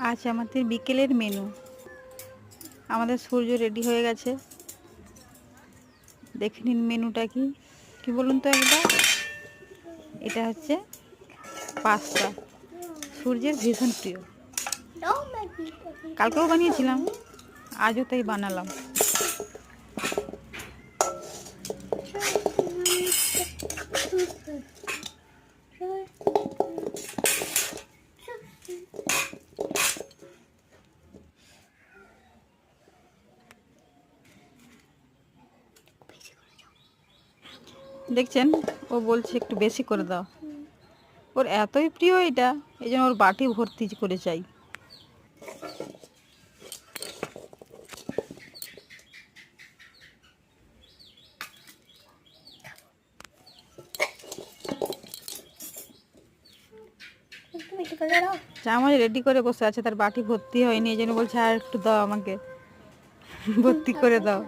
আজ আমাদের বিকেলের মেনু। আমাদের সূর্য রেডি হয়ে গেছে, দেখে নিন মেনুটা কি কি বলুন তো একবার। এটা হচ্ছে পাস্তা, সূর্যের ভীষণ প্রিয়। কালকেও বানিয়েছিলাম, আজও তাই বানালাম। দেখছেন, ও বলছে একটু বেশি করে দাও। ওর এতই প্রিয় এটা, এই জন্য ওর বাটি ভর্তি করে চাই। চামচ রেডি করে বসে আছে, তার বাটি ভর্তি হয়নি, এই জন্য বলছে আর একটু দাও আমাকে, ভর্তি করে দাও।